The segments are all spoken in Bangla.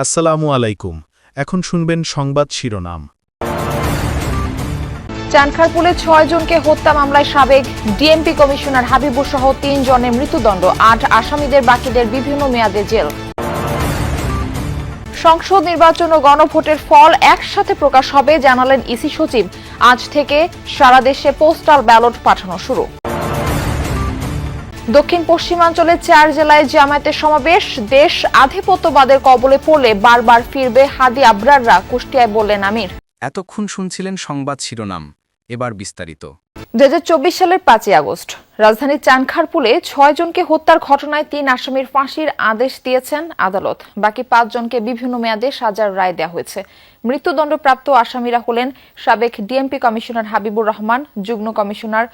আসসালামু আলাইকুম। এখন শুনবেন সংবাদ শিরোনাম। চানখারপুলে ৬ জনকে হত্যা মামলায় সাবেক ডিএমপি কমিশনার হাবিবুর সহ ৩ জনের মৃত্যুদণ্ড, ৮ আসামিদের বাকিদের বিভিন্ন মেয়াদে জেল। সংসদ নির্বাচন ও গণভোটের ফল একসাথে প্রকাশ হবে জানালেন ইসি সচিব। আজ থেকে সারা দেশে পোস্টাল ব্যালট পাঠানো শুরু। দক্ষিণ পশ্চিমাঞ্চলের ৪ জেলায় জামায়াতের সমাবেশ। দেশ আধিপত্যবাদের কবলে পড়লে বারবার ফিরবে হাদি আবরাররা, কুষ্টিয়ায় বললেন আমির। এতক্ষণ শুনছিলেন সংবাদ শিরোনাম, এবার বিস্তারিত। ২০২৪ সালের ৫ই আগস্ট রাজধানীর চানখারপুলে ৬ জনকে হত্যার ঘটনায় ৩ আসামির ফাঁসির আদেশ দিয়েছেন আদালত। বাকি ৫ জনকে বিভিন্ন মেয়াদে সাজার রায় দেওয়া হয়েছে। মৃত্যুদণ্ডপ্রাপ্ত আসামিরা হলেন সাবেক ডিএমপি কমিশনার হাবিবুর রহমান, যুগ্ম কমিশনার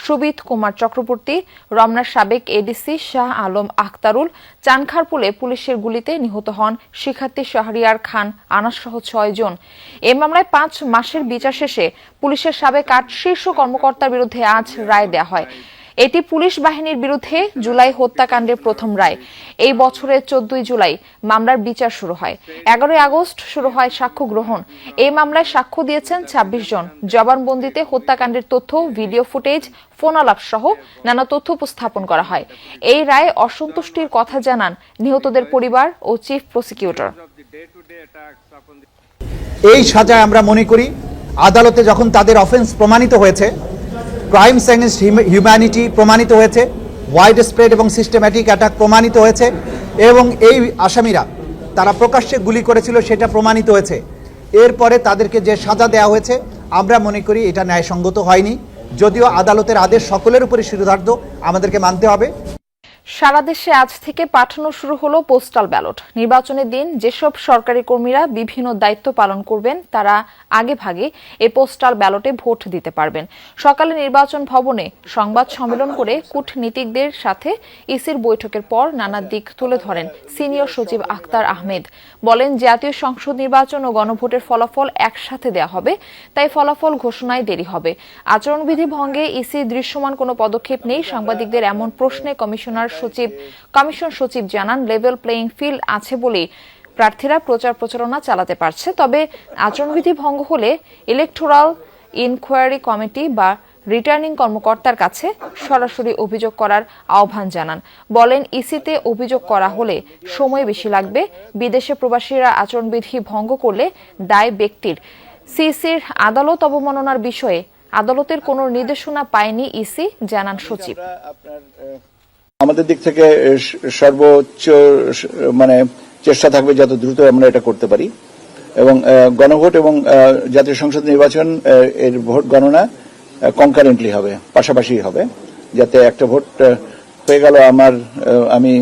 সুবিত কুমার চক্রবর্তী, রমনার সাবেক এডিসি শাহ আলম আখতারুল। চানখারপুলে পুলিশের গুলিতে নিহত হন শিক্ষার্থী শাহরিয়ার খান আনাসসহ ৬ জন। এ মামলায় ৫ মাসের বিচার শেষে পুলিশের সাবেক ৮ শীর্ষ কর্মকর্তার বিরুদ্ধে আজ রায় দেওয়া হয়। এটি পুলিশ বাহিনীর বিরুদ্ধে জুলাই হত্যাকাণ্ডের প্রথম রায়। এই বছরের ১৪ জুলাই মামলার বিচার শুরু হয়। ১১ আগস্ট শুরু হয় সাক্ষ্য গ্রহণ। এই মামলায় সাক্ষ্য দিয়েছেন ২৬ জন। জবানবন্দিতে হত্যাকাণ্ডের তথ্য, ভিডিও ফুটেজ, ফোন আলাপ সহ নানা তথ্য উপস্থাপন করা হয়। এই রায়ে অসন্তুষ্টির কথা জানান নিহতদের পরিবার ও চিফ প্রসিকিউটর। এই সাজায় আমরা মনে করি আদালতে যখন তাদের অফেন্স প্রমাণিত হয়েছে, ক্রাইমস এগেনস্ট হিউম্যানিটি প্রমাণিত হয়েছে, ওয়াইড স্প্রেড এবং সিস্টেম্যাটিক অ্যাটাক প্রমাণিত হয়েছে এবং এই আসামিরা তারা প্রকাশ্যে গুলি করেছিল সেটা প্রমাণিত হয়েছে। এরপরে তাদেরকে যে সাজা দেওয়া হয়েছে আমরা মনে করি এটা ন্যায়সঙ্গত হয়নি। যদিও আদালতের আদেশ সকলের উপরে শিরোধার্য, আমাদেরকে মানতে হবে। সারা দেশে আজ থেকে পাঠানো শুরু হলো পোস্টাল ব্যালট। নির্বাচনের দিন যেসব সরকারি কর্মীরা বিভিন্ন দায়িত্ব পালন করবেন তারা আগে ভাগে এই পোস্টাল ব্যালটে ভোট দিতে পারবেন। সকালে নির্বাচন ভবনে সংবাদ সম্মেলন করে কূটনীতিকদের সাথে ইসির বৈঠকের পর নানা দিক তুলে ধরেন সিনিয়র সচিব আখতার আহমেদ। বলেন, জাতীয় সংসদ নির্বাচন ও গণভোটের ফলাফল একসাথে দেওয়া হবে, তাই ফলাফল ঘোষণায় দেরি হবে। আচরণবিধি ভঙ্গে ইসি দৃশ্যমান কোনো পদক্ষেপ নেই। সাংবাদিকদের এমন প্রশ্নে কমিশন সচিব জানান, লেভেল প্লেইং ফিল্ড আছে বলেই প্রার্থীরা প্রচার প্রচারণা চালাতে পারছে। তবে আচরণবিধি ভঙ্গ হলে ইলেকটোরাল ইনকোয়ারি কমিটি বা রিটার্নিং কর্মকর্তার কাছে সরাসরি অভিযোগ করার আহ্বান জানান। বলেন, ইসিতে অভিযোগ করা হলে সময় বেশি লাগবে। বিদেশে প্রবাসীরা আচরণবিধি ভঙ্গ করলে দায় ব্যক্তির। সিসির আদালত অবমাননার বিষয়ে আদালতের কোনো নির্দেশনা পায়নি ইসি, জানান সচিব। আমাদের দিক থেকে সর্বোচ্চ চেষ্টা থাকবে যত দ্রুত আমরা এটা করতে পারি এবং গণভোট এবং জাতীয় সংসদ নির্বাচন এর ভোট গণনা কনকারেন্টলি হবে, পাশাপাশি হবে, যাতে একটা ভোট হয়ে গেল আমি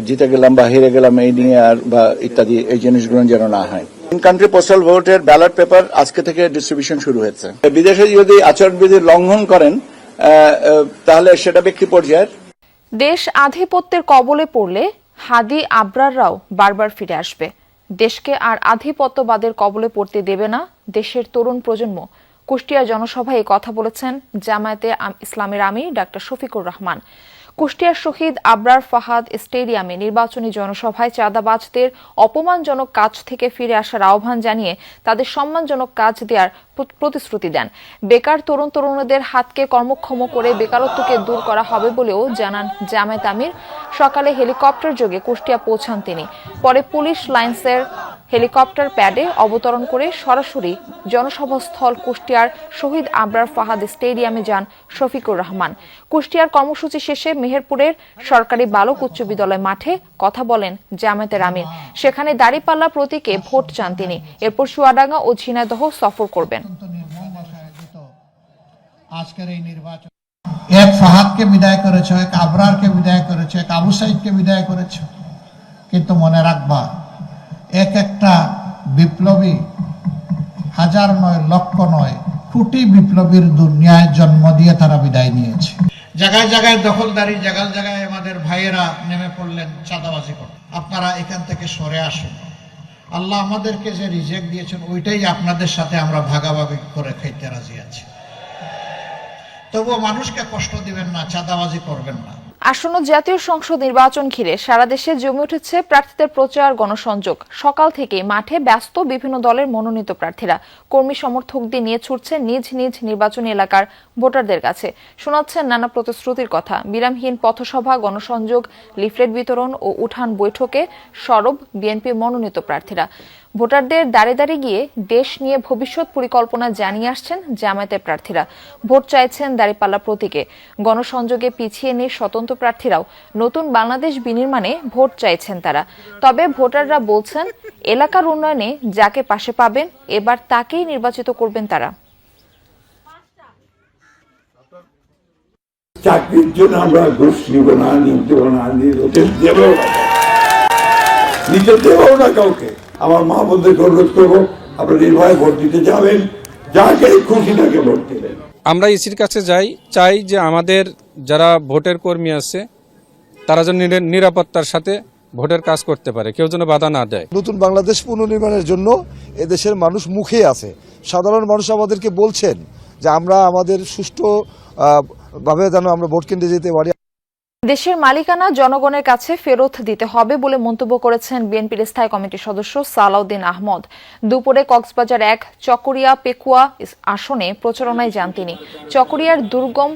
জিতে গেলাম বা হেরে গেলাম এই নিয়ে আর বা ইত্যাদি এই জিনিসগুলো যেন না হয়। ইন কান্ট্রি পোস্টাল ভোটের ব্যালট পেপার আজকে থেকে ডিস্ট্রিবিউশন শুরু হয়েছে। বিদেশে যদি আচরণবিধি লঙ্ঘন করেন তাহলে সেটা ব্যক্তি পর্যায়ের। দেশ আধিপত্যের কবলে পড়লে হাদি আবরাররাও বারবার ফিরে আসবে। দেশকে আর আধিপত্যবাদের কবলে পড়তে দেবে না দেশের তরুণ প্রজন্ম। কুষ্টিয়া জনসভায় কথা বলেছেন জামায়াতে ইসলামের আমির ডাক্তার শফিকুর রহমান। কুষ্টিয়ার শহীদ আবরার ফাহাদ স্টেডিয়ামে নির্বাচনী জনসভায় চাঁদাবাজদের অপমানজনক কাজ থেকে ফিরে আসার আহ্বান জানিয়ে তাদের সম্মানজনক কাজ দেওয়ার প্রতিশ্রুতি দেন। বেকার তরুণ তরুণীদের হাতকে কর্মক্ষম করে বেকারত্বকে দূর করা হবে বলেও জানান জামায়াত আমির। সকালে হেলিকপ্টার যোগে কুষ্টিয়া পৌঁছান তিনি। পরে পুলিশ লাইন্সের হেলিকপ্টার প্যাডে অবতরণ করে সরাসরি জনসভাস্থল কুষ্টিয়ার শহীদ আবরার ফাহাদ স্টেডিয়ামে যান শফিকুর রহমান। কুষ্টিয়ার কর্মসূচি শেষে মেহেরপুরের সরকারি বালক উচ্চ বিদ্যালয় মাঠে কথা বলেন জামায়াতের আমির। সেখানে দাঁড়িপাল্লা প্রতীকে ভোট চান তিনি। এরপর চুয়াডাঙ্গা ও ঝিনাইদহ সফর করবেন। এক ফাহাদকে বিদায় করেছে, এক আবরারকে বিদায় করেছে, এক আবু সাইদকে বিদায় করেছে, কিন্তু মনে রাখবা এক একটা বিপ্লবী হাজার নয়, লক্ষ নয়, কোটি বিপ্লবীর দুনিয়ায় জন্ম দিয়ে তারা বিদায় নিয়েছে। জায়গায় জায়গায় দখলদারি, জায়গায় জায়গায় আমাদের ভাইয়েরা নেমে পড়লেন চাঁদাবাজি করতে। আপনারা এখান থেকে সরে আসুন। আল্লাহ আমাদেরকে যে রিজেক্ট দিয়েছেন ওইটাই আপনাদের সাথে আমরা ভাগাভাগি করে খাইতে রাজি আছি। তবুও মানুষকে কষ্ট দিবেন না, চাঁদাবাজি করবেন না। আসন্ন জাতীয় সংসদ নির্বাচন ঘিরে সারা দেশে জমে উঠেছে প্রার্থীদের প্রচার গণসংযোগ। সকাল থেকে মাঠে ব্যস্ত বিভিন্ন দলের মনোনীত প্রার্থীরা কর্মী সমর্থকদের নিয়ে ছুটছে নিজ নিজ নির্বাচনী এলাকার ভোটারদের কাছে, শোনাচ্ছেন নানা প্রতিশ্রুতির কথা। বিরামহীন পথসভা, গণসংযোগ, লিফলেট বিতরণ ও উঠান বৈঠকে সরব বিএনপির মনোনীত প্রার্থীরা। ভোটারদের দাঁড়ে দাঁড়িয়ে গিয়ে দেশ নিয়ে ভবিষ্যৎ পরিকল্পনা জানিয়ে আসছেন জামায়াতের প্রার্থীরা। ভোট চাইছেন দাঁড়িপাল্লা প্রতীকে। গণসংযোগে পিছিয়ে নেই স্বতন্ত্র প্রার্থীরাও নতুন বাংলাদেশ বিনির্মাণে ভোট চাইছেন তারা। তবে ভোটাররা বলছেন, এলাকার উন্নয়নে যাকে পাশে পাবেন এবার তাকেই নির্বাচিত করবেন তারা। চাকরির জন্য আমরা ঘুষ নিব না, দেবো না, নিতে দেবো না কাউকে। আমার মা বোনদেরকে অনুরোধ করবো, আপনারা নির্ভয়ে ভোট দিতে যাবেন, যাকে খুশি তাকে ভোট দেবেন। আমরা ইসির কাছে চাই যে আমাদের যারা ভোটের কর্মী আছে তারা যেন নিরাপত্তার সাথে ভোটের কাজ করতে পারে, কেউ যেন বাধা না দেয়। নতুন বাংলাদেশ পুনর্নির্মাণের জন্য এদেশের মানুষ মুখে আছে। সাধারণ মানুষ আমাদেরকে বলছেন যে আমরা আমাদের সুষ্ঠু ভাবে যেন আমরা ভোট কেন্দ্রে যেতে পারি। দেশের মালিকানা জনগণের কাছে ফেরত দিতে হবে বলে মন্তব্য করেছেন বিএনপির স্থায়ী কমিটির সদস্য সালাউদ্দিন আহমদ। দুপুরে কক্সবাজার 1 চকরিয়া পেকুয়া আসনে প্রচারণায় যান তিনি। চকরিয়ার দুর্গম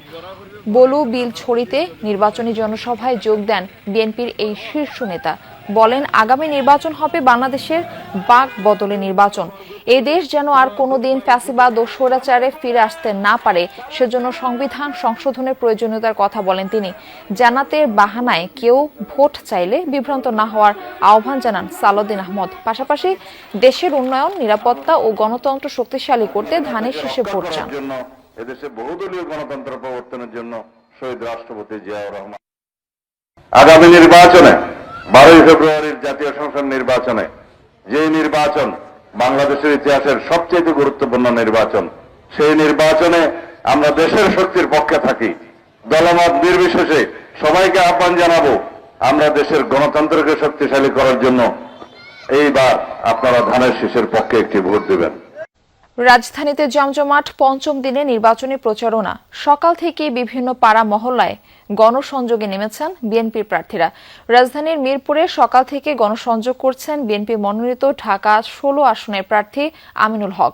বলু বিল ছড়িতে নির্বাচনী জনসভায় যোগ দেন বিএনপির এই শীর্ষ নেতা। বলেন, আগামী নির্বাচন হবে বাংলাদেশের বাক বদলে নির্বাচন। এই দেশ যেন আর কোনোদিন ফ্যাসিবাদ ও স্বৈরাচারে ফিরে আসতে না পারে, সেজন্য সংবিধান সংশোধনের প্রয়োজনীয়তার কথা বলেন তিনি। জান্নাতের বাহানায় কেউ ভোট চাইলে বিভ্রান্ত না হওয়ার আহ্বান জানান সালাউদ্দিন আহমদ। পাশাপাশি দেশের উন্নয়ন, নিরাপত্তা ও গণতন্ত্র শক্তিশালী করতে ধানের শীষে ভোট চান। এদেশে বহুদলীয় গণতন্ত্র প্রবর্তনের জন্য শহীদ রাষ্ট্রপতি জিয়াউর রহমান আগামী নির্বাচনে 12 ফেব্রুয়ারির জাতীয় সংসদ নির্বাচনে, যে নির্বাচন বাংলাদেশের ইতিহাসের সবচেয়ে গুরুত্বপূর্ণ নির্বাচন, সেই নির্বাচনে আমরা দেশের শক্তির পক্ষে থাকি। দলমত নির্বিশেষে সবাইকে আহ্বান জানাবো, আমরা দেশের গণতন্ত্রকে শক্তিশালী করার জন্য এইবার আপনারা ধানের শীষের পক্ষে একটি ভোট দেবেন। রাজধানীতে জমজমাট পঞ্চম দিনে নির্বাচনী প্রচারণা। সকাল থেকে বিভিন্ন পাড়া মহল্লায় গণসংযোগে নেমেছেন বিএনপির প্রার্থীরা। রাজধানীর মিরপুরে সকাল থেকে গণসংযোগ করছেন বিএনপি মনোনীত ঢাকা 16 আসনের প্রার্থী আমিনুল হক।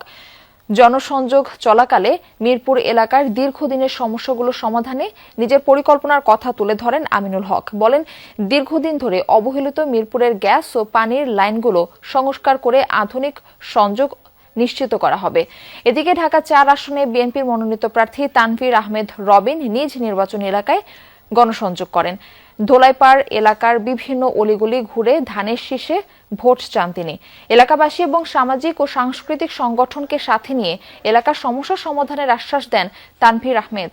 জনসংযোগ চলাকালে মিরপুর এলাকার দীর্ঘদিনের সমস্যাগুলো সমাধানে নিজের পরিকল্পনার কথা তুলে ধরেন আমিনুল হক। বলেন, দীর্ঘদিন ধরে অবহেলিত মিরপুরের গ্যাস ও পানির লাইনগুলো সংস্কার করে আধুনিক সংযোগ নিশ্চিত করা হবে। এদিকে ঢাকা 4 আসনে বিএনপির মনোনীত প্রার্থী তানভীর আহমেদ রবিন নিজ নির্বাচনী এলাকায় গণসংযোগ করেন। ধোলাইপাড় এলাকার বিভিন্ন অলিগলি ঘুরে ধানের শীষে ভোট চান তিনি। এলাকাবাসী এবং সামাজিক ও সাংস্কৃতিক সংগঠনকে সাথে নিয়ে এলাকার সমস্যা সমাধানের আশ্বাস দেন তানভীর আহমেদ।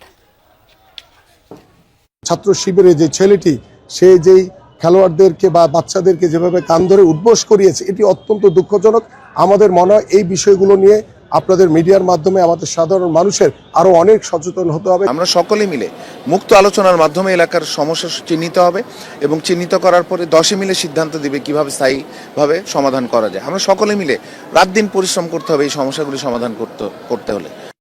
ছাত্র শিবিরে যে ছেলেটি, সে যেই খেলোয়াড়দেরকে বা বাচ্চাদেরকে যেভাবে কান ধরে উদ্বোস করিয়েছে, এটি অত্যন্ত দুঃখজনক। আমাদের মনে হয় এই বিষয়গুলো নিয়ে আপনাদের মিডিয়ার মাধ্যমে আমাদের সাধারণ মানুষের আরো অনেক সচেতন হতে হবে। আমরা সকলে মিলে মুক্ত আলোচনার মাধ্যমে এলাকার সমস্যা চিহ্নিত হবে এবং চিহ্নিত করার পরে 10 মিলে সিদ্ধান্ত দিবে কিভাবে স্থায়ীভাবে সমাধান করা যায়। আমরা সকলে মিলে রাত দিন পরিশ্রম করতে হবে এই সমস্যাগুলি সমাধান করতে হলে।